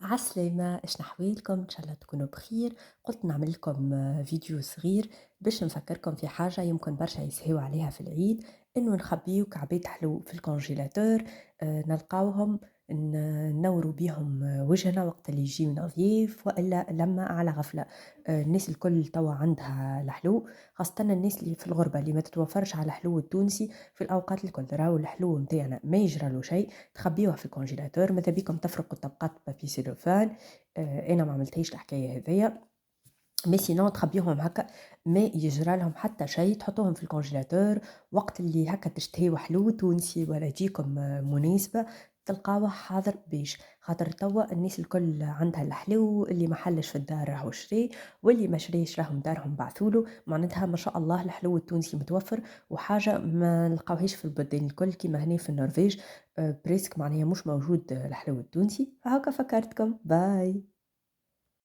عسلامة، اش نحويلكم؟ ان شاء الله تكونوا بخير. قلت نعمل لكم فيديو صغير باش نفكركم في حاجة يمكن برشا يسهيو عليها في العيد، انه نخبيو كعبات حلو في الكونجيلاتور. نلقاوهم، نوروا بيهم وجهنا وقت اللي يجيونا ضيوف والا لما على غفلة. الناس الكل توا عندها الحلو، خاصة الناس اللي في الغربة اللي ما تتوفرش على الحلو التونسي في الأوقات الكل. راهو الحلو متاعنا ما يجرى له شيء، تخبيوها في الكونجيلاتور. ماذا بيكم تفرقوا طبقات بابي سيلوفان. انا ما عملتهاش الحكايه هذيا، مي سينون تخبيهم هكا ما يجرى لهم حتى شيء. تحطوهم في الكونجيلاتور وقت اللي هكا تشتهيو حلو تونسي ولا يجيكم مناسبه، تلقاوه حاضر بيش. خاطر توا الناس الكل عندها الحلو، اللي ما حلش في الدار راهو شري، واللي ما شريش راهم دارهم بعثوله. معناتها ما شاء الله الحلو التونسي متوفر، وحاجه ما نلقاوهاش في البلدان الكل كيما هنا في النرويج. بريسك معناها مش موجود الحلو التونسي. هكا فكرتكم. باي.